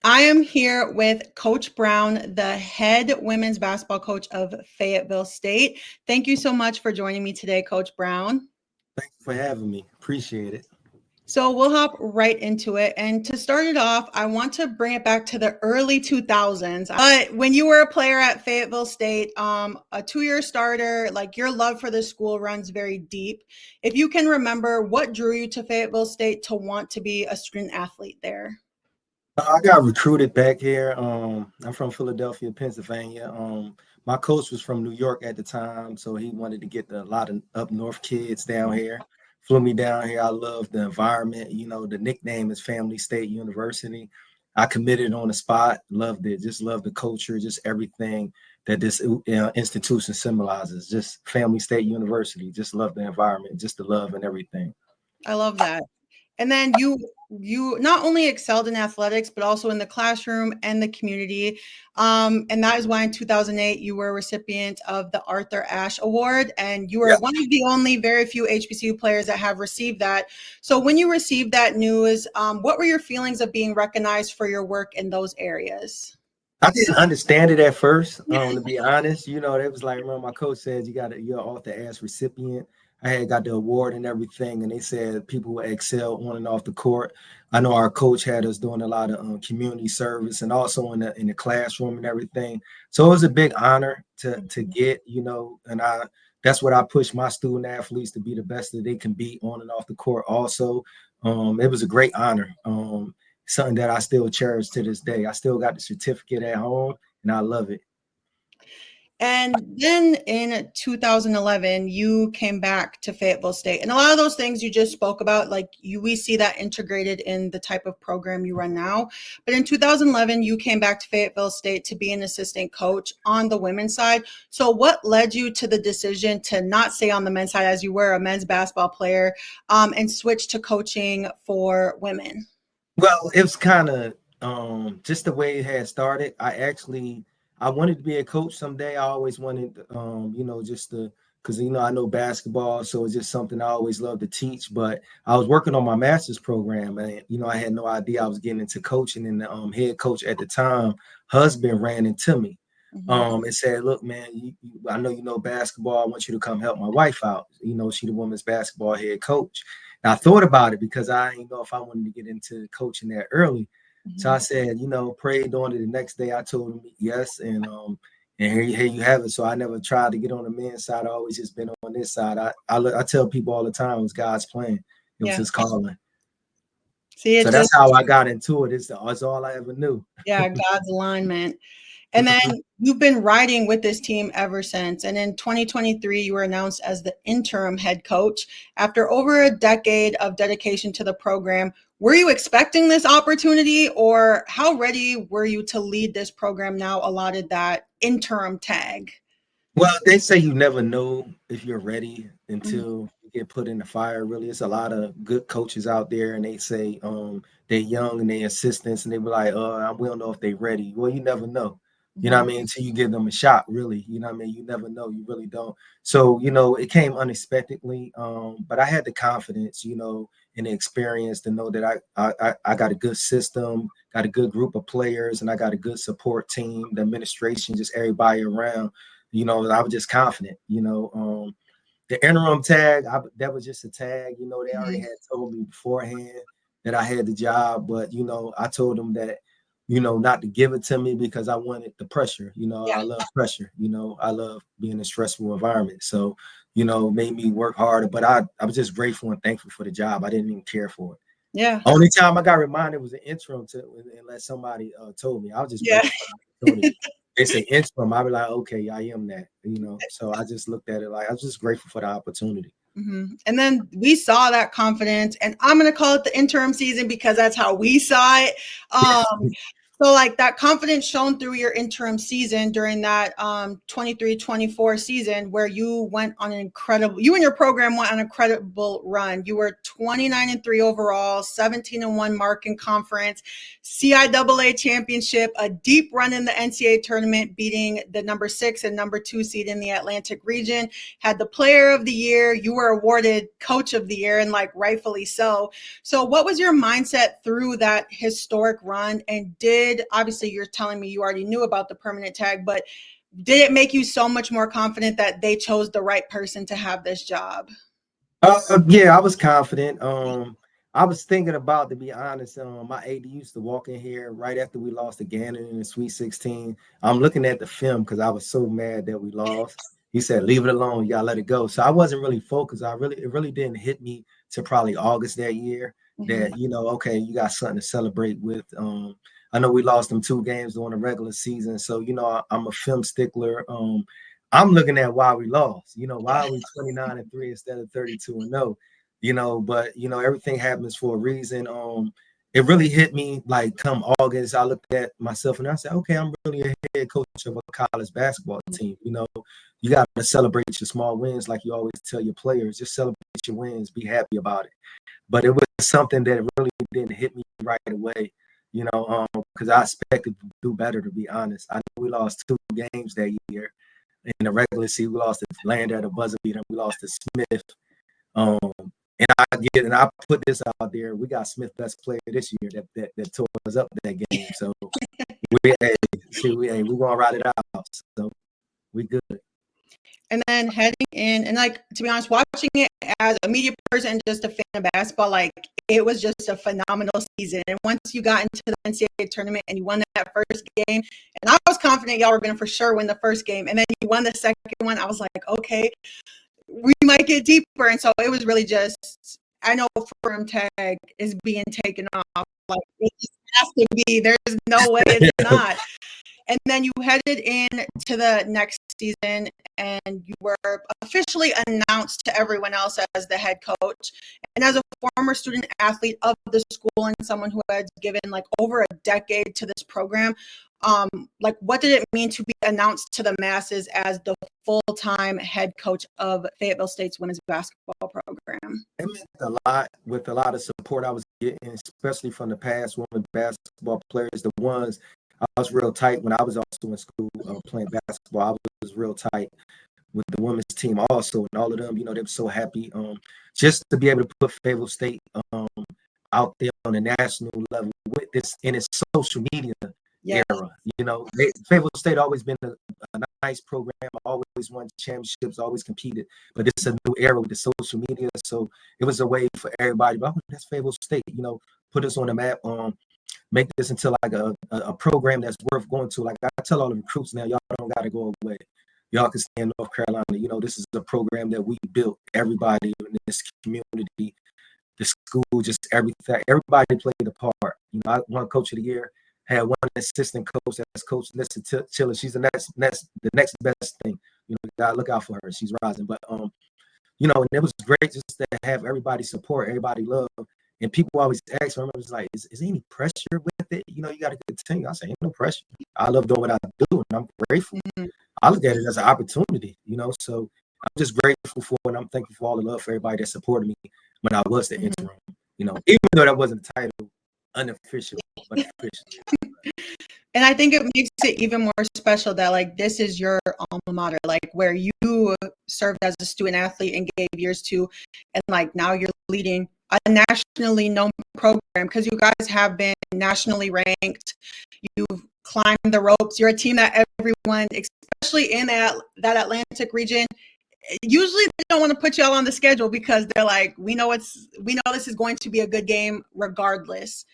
I am here with Coach Brown, the head women's basketball coach of Fayetteville State. Thank you so much for joining me today, Coach Brown. Thanks for having me. Appreciate it. So we'll hop right into it. And to start it off, I want to bring it back to the early 2000s. But when you were a player at Fayetteville State, a two-year starter, like your love for the school runs very deep. If you can remember, what drew you to Fayetteville State to want to be a student athlete there? I got recruited back here. I'm from Philadelphia, Pennsylvania. My coach was from New York at the time, so he wanted to get a lot of up north kids down here. Flew me down here. I love the environment. You know, the nickname is Family State University. I committed on the spot. Loved it. Just loved the culture. Just everything that this institution symbolizes. Just Family State University. Just love the environment. Just the love and everything. I love that. And then you not only excelled in athletics, but also in the classroom and the community. And that is why in 2008, you were a recipient of the Arthur Ashe Award. And you were one of the only very few HBCU players that have received that. So when you received that news, what were your feelings of being recognized for your work in those areas? I didn't understand it at first, to be honest. You know, it was like, remember my coach said, you're an Arthur Ashe recipient. I had got the award and everything, and they said people would excel on and off the court. I know our coach had us doing a lot of community service and also in the classroom and everything. So it was a big honor to get, you know, and that's what I push my student athletes to be the best that they can be on and off the court. Also, it was a great honor, something that I still cherish to this day. I still got the certificate at home, and I love it. And then in 2011, you came back to Fayetteville State. And a lot of those things you just spoke about, we see that integrated in the type of program you run now. But in 2011, you came back to Fayetteville State to be an assistant coach on the women's side. So what led you to the decision to not stay on the men's side as you were a men's basketball player and switch to coaching for women? Well, it was kind of just the way it had started. I wanted to be a coach someday. I always wanted, because, I know basketball. So it's just something I always loved to teach. But I was working on my master's program and, I had no idea I was getting into coaching. And the head coach at the time, husband, ran into me and said, look, man, I know you know basketball. I want you to come help my wife out. She's the women's basketball head coach. And I thought about it because I didn't know if I wanted to get into coaching that early. So I said, prayed on it. The next day I told him yes. And here you have it. So I never tried to get on the men's side. I always just been on this side. I tell people all the time, it was God's plan. It was his calling. So that's how I got into it. It's all I ever knew. Yeah, God's alignment. And then you've been riding with this team ever since. And in 2023, you were announced as the interim head coach. After over a decade of dedication to the program, were you expecting this opportunity, or how ready were you to lead this program now allotted that interim tag? Well, they say you never know if you're ready until you get put in the fire. Really, it's a lot of good coaches out there, and they say they're young and they assistants, and they be like, we don't know if they're ready. Well, you never know. You know what I mean? Until you give them a shot, really. You know what I mean? You never know. You really don't. So, it came unexpectedly. But I had the confidence, and the experience to know that I got a good system, got a good group of players, and I got a good support team, the administration, just everybody around. I was just confident, the interim tag, that was just a tag. They already had told me beforehand that I had the job, but, I told them that, not to give it to me because I wanted the pressure. I love pressure. I love being in a stressful environment. So, made me work harder. But I was just grateful and thankful for the job. I didn't even care for it. Yeah. Only time I got reminded was an interim unless somebody told me. I was just grateful. They say interim. I'd be like, okay, I am that. So I just looked at it like I was just grateful for the opportunity. And then we saw that confidence, and I'm going to call it the interim season because that's how we saw it. So like that confidence shown through your interim season during that 23-24 season where you and your program went on an incredible run. You were 29-3 overall, 17-1 mark in conference, CIAA championship, a deep run in the NCAA tournament, beating the number 6 and number 2 seed in the Atlantic region, had the player of the year. You were awarded coach of the year, and like rightfully so. So what was your mindset through that historic run? And obviously you're telling me you already knew about the permanent tag, but did it make you so much more confident that they chose the right person to have this job? Yeah, I was confident. I was thinking about, to be honest, my AD used to walk in here right after we lost to Gannon in the Sweet 16. I'm looking at the film because I was so mad that we lost. He said, "Leave it alone, y'all let it go." So I wasn't really focused. It really didn't hit me to probably August that year that, okay, you got something to celebrate with. I know we lost them 2 games during the regular season, so I'm a film stickler. I'm looking at why we lost. Why are we 29-3 instead of 32-0? But everything happens for a reason. It really hit me like come August. I looked at myself and I said, okay, I'm really a head coach of a college basketball team. You got to celebrate your small wins, like you always tell your players. Just celebrate your wins, be happy about it. But it was something that really didn't hit me right away. Because I expected to do better, to be honest. I know we lost 2 games that year. In the regular season, we lost to Lander at a buzzer beater. We lost to Smith. And I put this out there. We got Smith best player this year that tore us up that game. So we're gonna ride it out. So we good. And then heading in, and like to be honest, watching it as a media person and just a fan of basketball, like it was just a phenomenal season. And once you got into the NCAA tournament and you won that first game, and I was confident y'all were going to for sure win the first game, and then you won the second one, I was like, okay, we might get deeper. And so it was really just, I know firm tag is being taken off. Like it just has to be. There's no way it's not. And then you headed in to the next season and you were officially announced to everyone else as the head coach. And as a former student athlete of the school and someone who had given like over a decade to this program, like what did it mean to be announced to the masses as the full-time head coach of Fayetteville State's women's basketball program? It meant a lot with a lot of support I was getting, especially from the past women basketball players, the ones I was real tight when I was also in school playing basketball. I was real tight with the women's team also, and all of them, they were so happy just to be able to put Fayetteville State out there on a national level with this in its social media era. Fayetteville State always been a nice program, always won championships, always competed, but it's a new era with the social media, so it was a way for everybody. Oh, that's Fayetteville State, put us on the map. Make this into like a program that's worth going to. Like I tell all the recruits now, y'all don't got to go away. Y'all can stay in North Carolina. This is a program that we built. Everybody in this community, the school, just everything. Everybody played a part. I won Coach of the Year. Had one assistant coach that's Coach Nessa Chiller. She's the next best thing. You gotta look out for her. She's rising. But and it was great just to have everybody support, everybody love. And people always ask me, it's like, is there any pressure with it? You got to continue. I say, ain't no pressure. I love doing what I do, and I'm grateful. I look at it as an opportunity, so I'm just grateful for it, and I'm thankful for all the love for everybody that supported me when I was the interim, even though that wasn't the title unofficially, but officially. And I think it makes it even more special that like this is your alma mater, like where you served as a student athlete and gave years to, and like now you're leading a nationally known program because you guys have been nationally ranked. You've climbed the ropes. You're a team that everyone, especially in that Atlantic region, usually they don't want to put y'all on the schedule because they're like, we know this is going to be a good game regardless.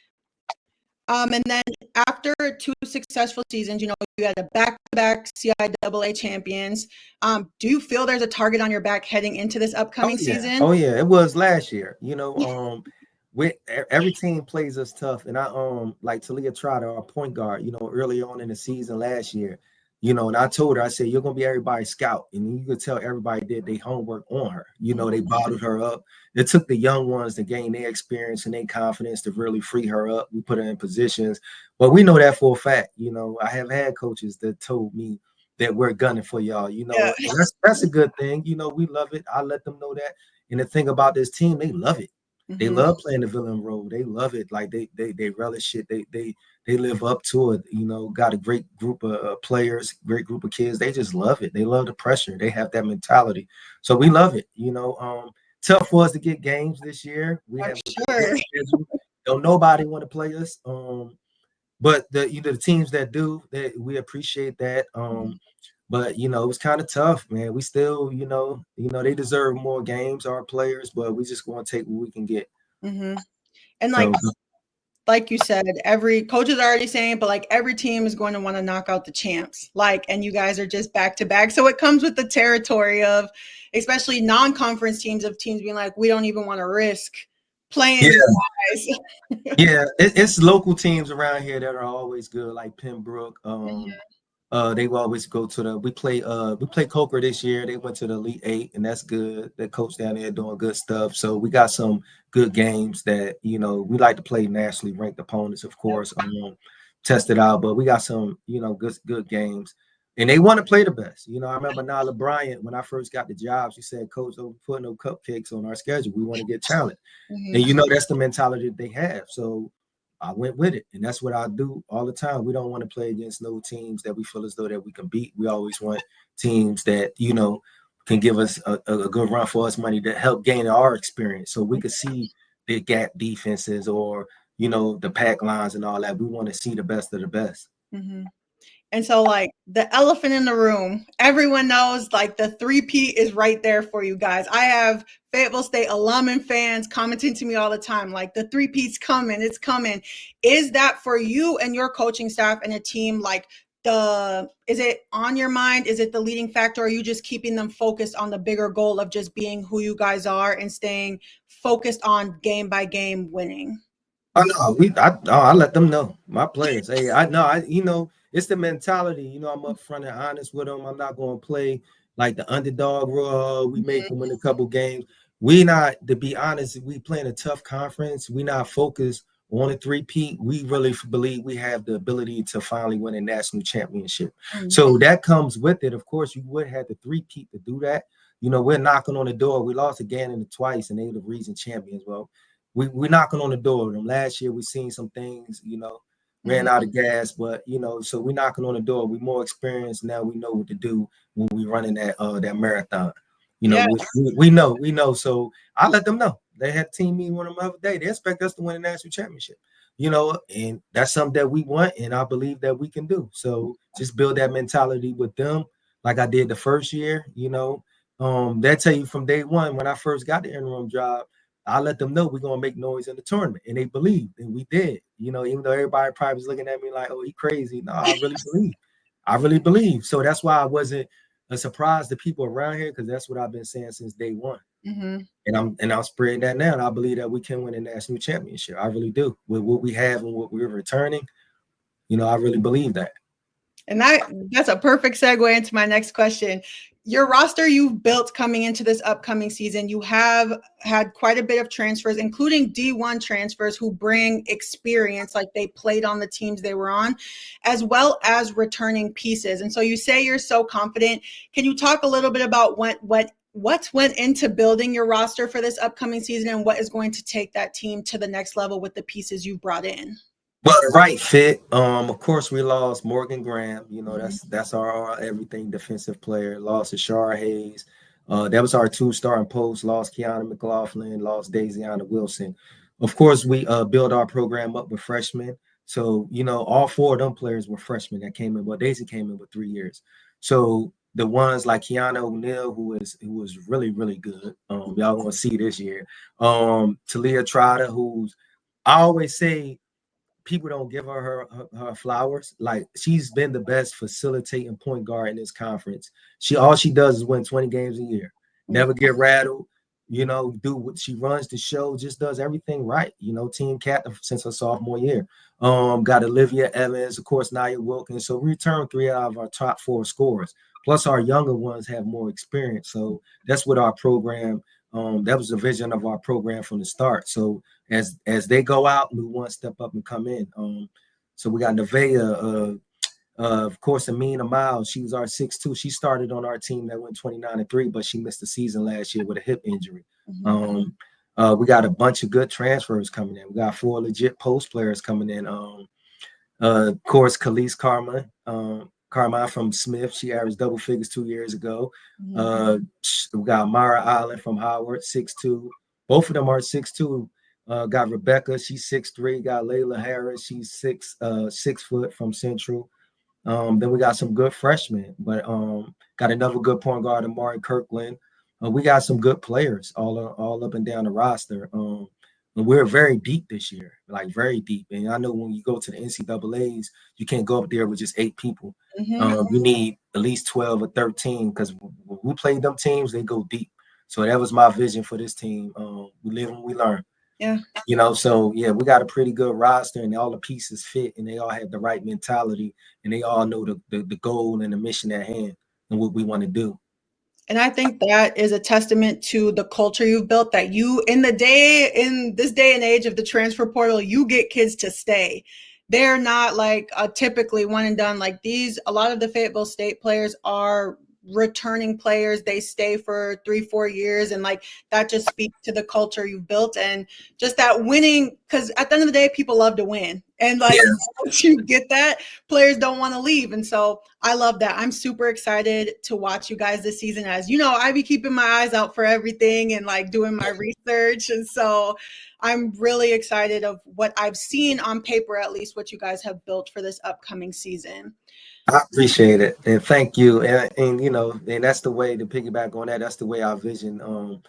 And then after 2 successful seasons, you had a back-to-back CIAA champions. Do you feel there's a target on your back heading into this upcoming season? Oh yeah, it was last year. Every team plays us tough, and I like Talia Trotter, our point guard. Early on in the season last year, you know, and I told her, I said, you're going to be everybody's scout. And you could tell everybody did their homework on her. You know, they bottled her up. It took the young ones to gain their experience and their confidence to really free her up. We put her in positions. But we know that for a fact. You know, I have had coaches that told me that we're gunning for y'all, you know, Yeah. and that's a good thing. You know, we love it. I let them know that. And the thing about this team, they love it. They love playing the villain role. They love it. Like they relish it. They live up to it. You know, got a great group of players, great group of kids. They just love it. They love the pressure. They have that mentality. So we love it. You know, tough for us to get games this year. We I'm have a sure. good schedule. Don't nobody want to play us. But the teams that do, that we appreciate that. But you know, it was kind of tough, man. We still, they deserve more games, our players, but we just want to take what we can get. And So like you said, every coach is already saying, but like every team is going to want to knock out the champs. Like, and you guys are just back to back. So it comes with the territory of, especially non-conference teams, of teams being like, we don't even want to risk playing these guys. Yeah, it's local teams around here that are always good, like Pembroke. They will always go to we play Coker this year. They went to the Elite Eight, and that's good. The coach down there doing good stuff. So we got some good games that, you know, we like to play nationally ranked opponents, of course. Test it out, but we got some, you know, good games. And they want to play the best. You know, I remember Nyla Bryant, when I first got the job, she said, Coach, don't put no cupcakes on our schedule. We want to get talent. And you know, that's the mentality that they have. So I went with it, and that's what I do all the time. We don't want to play against no teams that we feel as though that we can beat. We always want teams that, you know, can give us a good run for us money to help gain our experience, so we could see the gap defenses or, you know, the pack lines and all that. We want to see the best of the best. And so, like, the elephant in the room, everyone knows, like, the three-peat is right there for you guys. I have Fayetteville State alum and fans commenting to me all the time, like, the three-peat's coming, it's coming. Is that for you and your coaching staff and a team, like, is it on your mind? Is it the leading factor? Or are you just keeping them focused on the bigger goal of just being who you guys are and staying focused on game by game winning? Oh no, I let them know, my players. Hey, you know, it's the mentality. You know, I'm upfront and honest with them. I'm not going to play like the underdog role. We make them win a couple games. We not, to be honest, we playing a tough conference. We not focused on a three-peat. We really believe we have the ability to finally win a national championship. So that comes with it. Of course, you would have the three-peat to do that. You know, we're knocking on the door. We lost again in the twice, and they were the region champions. Well, we're knocking on the door of them. Last year, we seen some things, you know, ran out of gas, but, you know, so we're knocking on the door. We're more experienced now. We know what to do when we running that marathon. You know, we know. So I let them know. They had a team meeting with them the other day. They expect us to win a national championship, you know, and that's something that we want, and I believe that we can do. So just build that mentality with them, like I did the first year. You know, they tell you from day one when I first got the interim job, I let them know we're gonna make noise in the tournament, and they believed, and we did. You know, even though everybody probably was looking at me like, "Oh, he crazy." No, I really believe. I really believe. So that's why I wasn't a surprise to people around here, because that's what I've been saying since day one. And I'm spreading that now. And I believe that we can win a national championship. I really do. With what we have and what we're returning, you know, I really believe that. And that's a perfect segue into my next question. Your roster you've built coming into this upcoming season, you have had quite a bit of transfers, including D1 transfers who bring experience, like they played on the teams they were on, as well as returning pieces. And so you say you're so confident. Can you talk a little bit about what went into building your roster for this upcoming season, and what is going to take that team to the next level with the pieces you've brought in? Well, the right fit. Of course, we lost Morgan Graham. You know, that's our everything defensive player. Lost Ashara Hayes. That was our two starting posts. Lost Kiana McLaughlin. Lost Daisiana Wilson. Of course, we built our program up with freshmen. So, you know, all four of them players were freshmen that came in. Well, Daisy came in with 3 years. So the ones like Kiana O'Neal, who was really, really good. Y'all gonna see this year. Talia Trotter, who's, I always say, people don't give her flowers. Like, she's been the best facilitating point guard in this conference. All she does is win 20 games a year, never get rattled. do what she runs the show, just does everything right. Team captain since her sophomore year. Got Olivia Evans, of course, Nia Wilkins. So we returned 3 out of our top 4 scorers. Plus our younger ones have more experience. So that's what our program, that was the vision of our program from the start. So as they go out, new ones step up and come in. So we got Nevaeh, of course, Amina Miles. She was our 6'2". She started on our team that went 29-3, but she missed the season last year with a hip injury. We got a bunch of good transfers coming in. We got 4 legit post players coming in. Of course, Khalees Carmine from Smith. She averaged double figures 2 years ago. We got Mara Island from Howard, 6'2". Both of them are 6'2". Got Rebecca, she's 6'3". Got Layla Harris, she's 6 foot from Central. Then we got some good freshmen, but got another good point guard, Amari Kirkland. We got some good players all up and down the roster. And we're very deep this year, like very deep. And I know when you go to the NCAAs, you can't go up there with just 8 people. You need at least 12 or 13 because when we play them teams, they go deep. So that was my vision for this team. We live and we learn. Yeah. So yeah, we got a pretty good roster and all the pieces fit and they all have the right mentality and they all know the goal and the mission at hand and what we want to do. And I think that is a testament to the culture you've built, that you in this day and age of the transfer portal, you get kids to stay. They're not like typically one and done like these. A lot of the Fayetteville State players are returning players. They stay for 3-4 years, and like that just speaks to the culture you've built and just that winning, because at the end of the day people love to win, and like once you get that, players don't want to leave. And so I love that. I'm super excited to watch you guys this season. As you know, I be keeping my eyes out for everything and like doing my research, and so I'm really excited of what I've seen on paper, at least what you guys have built for this upcoming season. I appreciate it and thank you. And and that's the way to piggyback on that. That's the way I vision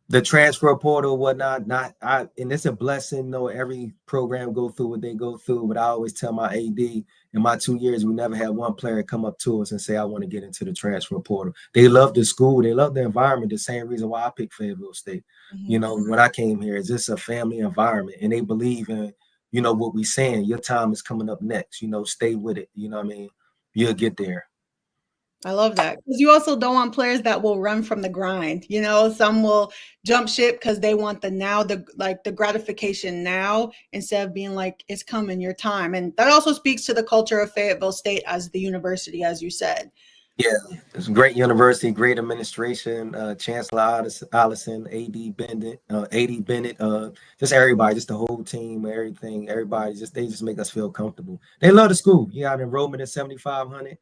the transfer portal, whatnot. And it's a blessing. Every program go through what they go through, but I always tell my AD in my 2 years, we never had one player come up to us and say, I want to get into the transfer portal. They love the school. They love the environment. The same reason why I picked Fayetteville State. When I came here, it's just a family environment and they believe in, what we saying. Your time is coming up next, stay with it. You know what I mean? You'll get there. I love that, because you also don't want players that will run from the grind. Some will jump ship because they want the gratification now instead of being like, it's coming, your time. And that also speaks to the culture of Fayetteville State as the university, as you said. Yeah, it's a great university, great administration, Chancellor Allison, AD Bennett, just everybody, just the whole team, everything, everybody, they just make us feel comfortable. They love the school. You got enrollment at 7,500.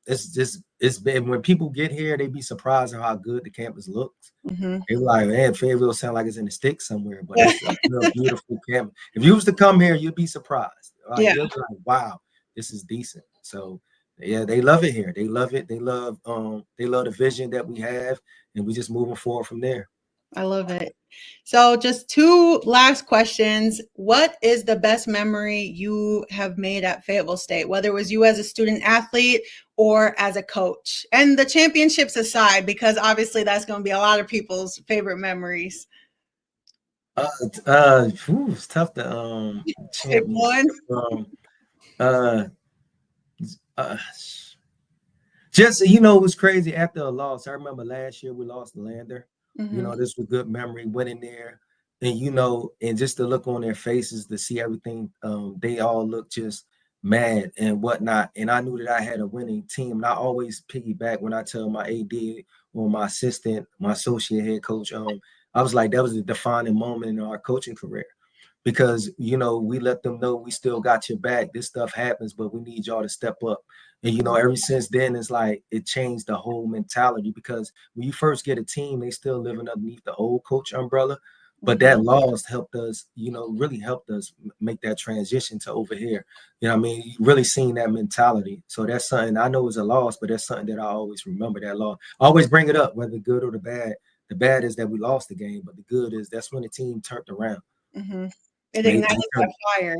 It's been, when people get here, they be surprised at how good the campus looks. They're like, man, Fayetteville sound like it's in the sticks somewhere, but it's a real beautiful campus. If you was to come here, you'd be surprised. You'd be like, wow, this is decent. So yeah, they love it here. They love it. They love the vision that we have, and we just moving forward from there. I love it. So just 2 last questions. What is the best memory you have made at Fayetteville State, whether it was you as a student athlete or as a coach? And the championships aside, because obviously that's going to be a lot of people's favorite memories. It's tough to pick one. Just it was crazy after a loss. I remember last year we lost to Lander. This was a good memory, winning there, and and just the look on their faces to see everything. They all look just mad and whatnot. And I knew that I had a winning team. And I always piggyback when I tell my AD or my assistant, my associate head coach. I was like, that was a defining moment in our coaching career. Because, we let them know we still got your back. This stuff happens, but we need y'all to step up. And, ever since then, it's like it changed the whole mentality, because when you first get a team, they still living underneath the old coach umbrella. But that loss helped us, really helped us make that transition to over here. You really seen that mentality. So that's something, I know it's a loss, but that's something that I always remember, that loss. I always bring it up, whether good or the bad. The bad is that we lost the game, but the good is that's when the team turned around. It ignited that fire.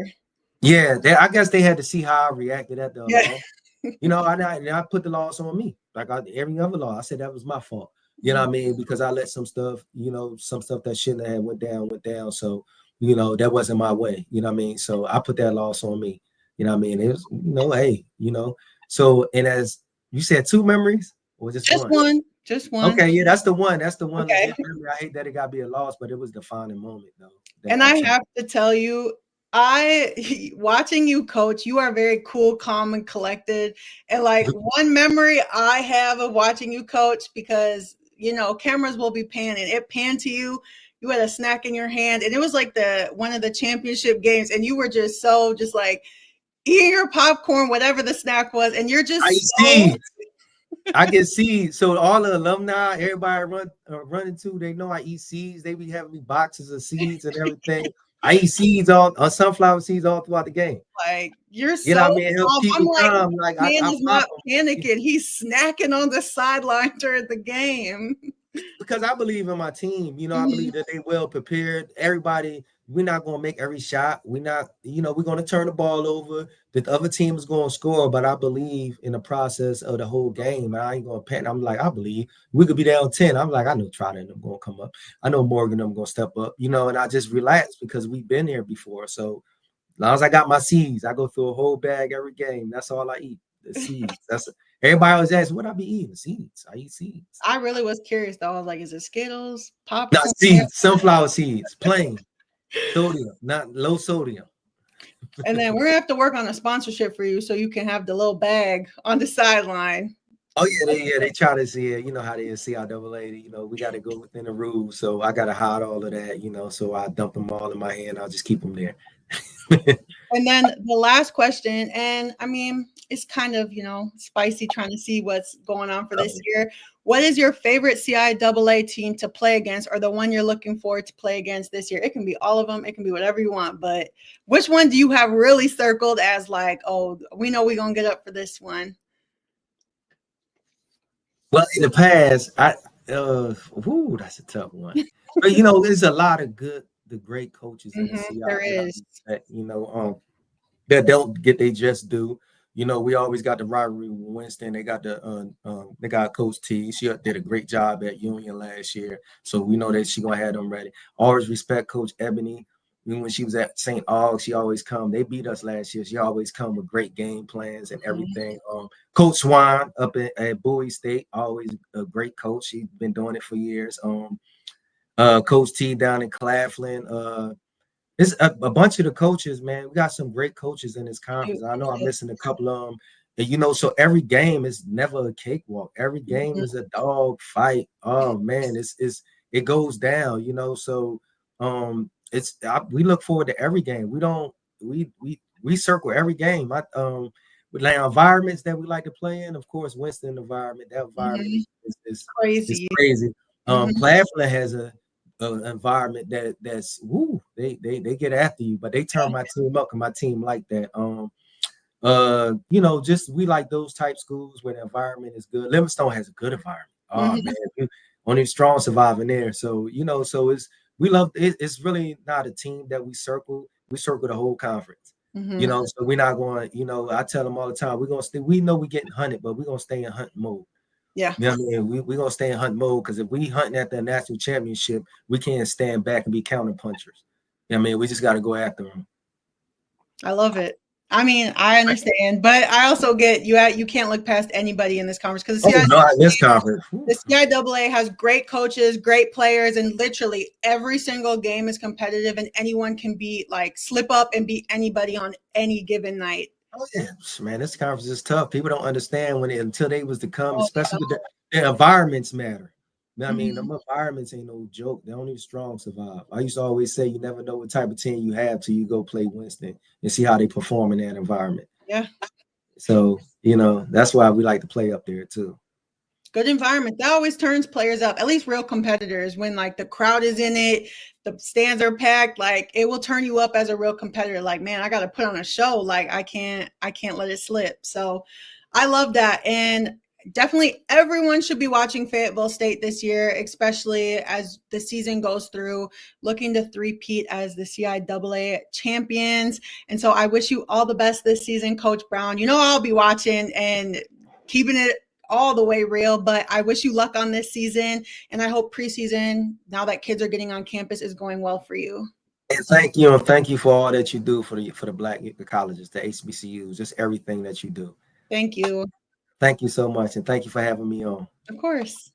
Yeah, I guess they had to see how I reacted at the loss. I put the loss on me. Like every other loss, I said that was my fault. You know what I mean? Because I let some stuff, some stuff that shouldn't have went down. So, that wasn't my way. You know what I mean? So I put that loss on me. You know what I mean? It was, hey, So, and as you said, 2 memories or just Just one? one. Just one. Okay, yeah, that's the one. That's the one Okay. legit memory. I hate that it got to be a loss, but it was the defining moment, though. And I have to tell you, watching you coach, you are very cool, calm, and collected. And like one memory I have of watching you coach, because cameras will be panning. It panned to you. You had a snack in your hand, and it was like one of the championship games, and you were just like eating your popcorn, whatever the snack was, and you're just I can see. So all the alumni, everybody running to, they know I eat seeds. They be having me boxes of seeds and everything. I eat seeds sunflower seeds all throughout the game. Like, you're so calm. I'm like, man is not panicking. He's snacking on the sideline during the game. Because I believe in my team. I believe that they well prepared. Everybody, we're not going to make every shot. We're not, we're going to turn the ball over. The other team is going to score, but I believe in the process of the whole game. I ain't going to panic. I'm like, I believe we could be down 10. I'm like, I know Trotter and them going to come up. I know Morgan and them going to step up, and I just relax because we've been here before. So as long as I got my seeds, I go through a whole bag every game. That's all I eat. The seeds. Everybody always asks, what I be eating? Seeds. I eat seeds. I really was curious though. I was like, is it Skittles, popcorn? Not seeds, sunflower seeds, plain sodium, not low sodium. And then we're gonna have to work on a sponsorship for you so you can have the little bag on the sideline. Oh yeah, they try to see it. You know how they is CIAA. We got to go within the rules. So I got to hide all of that. So I dump them all in my hand. I'll just keep them there. And then the last question, and I mean, it's kind of, spicy trying to see what's going on for this year. What is your favorite CIAA team to play against, or the one you're looking forward to play against this year? It can be all of them. It can be whatever you want. But which one do you have really circled as like, oh, we know we're going to get up for this one? Well, in the past, that's a tough one. But, there's a lot of great coaches in the CIAA. There is. That don't get they just do. We always got the rivalry with Winston. They got they got Coach T. She did a great job at Union last year, so we know that she gonna have them ready. Always respect Coach Ebony. When she was at St. Aug, she always come. They beat us last year. She always come with great game plans and everything. Coach Swan up at Bowie State, always a great coach. She's been doing it for years. Coach T down in Claflin. It's a bunch of the coaches, man. We got some great coaches in this conference. I know I'm missing a couple of them. And, so every game is never a cakewalk. Every game is a dog fight. Oh man, it goes down, So we look forward to every game. We circle every game. With the environments that we like to play in, of course, Winston environment. That environment is crazy. It's crazy. Claflin has an environment that's they get after you, but they turn my team up because my team like that. Just we like those type schools where the environment is good. Livingstone has a good environment. Oh man, only strong surviving there. So so we love it. It's really not a team that we circle. We circle the whole conference. So we're not going. I tell them all the time, we're gonna stay. We know we're getting hunted, but we're gonna stay in hunt mode. Yeah. You know what I mean? We're going to stay in hunt mode because if we hunting at the national championship, we can't stand back and be counter punchers. You know what I mean? We just got to go after them. I love it. I mean, I understand, but I also get you can't look past anybody in this conference because the CIAA has great coaches, great players, and literally every single game is competitive and anyone can slip up and beat anybody on any given night. Oh yeah, man, this conference is tough. People don't understand until they was to come, especially with the environments matter. You know what I mean? Them environments ain't no joke. They only the strong survive. I used to always say you never know what type of team you have till you go play Winston and see how they perform in that environment. Yeah. So, that's why we like to play up there too. Good environment. That always turns players up, at least real competitors, when the crowd is in it, the stands are packed, it will turn you up as a real competitor. Man, I got to put on a show. I can't let it slip. So I love that. And definitely everyone should be watching Fayetteville State this year, especially as the season goes through, looking to three-peat as the CIAA champions. And so I wish you all the best this season, Coach Brown. I'll be watching and keeping it all the way real, but I wish you luck on this season. And I hope preseason, now that kids are getting on campus, is going well for you. And thank you for all that you do for the Black colleges, the HBCUs, just everything that you do. Thank you. Thank you so much, and thank you for having me on. Of course.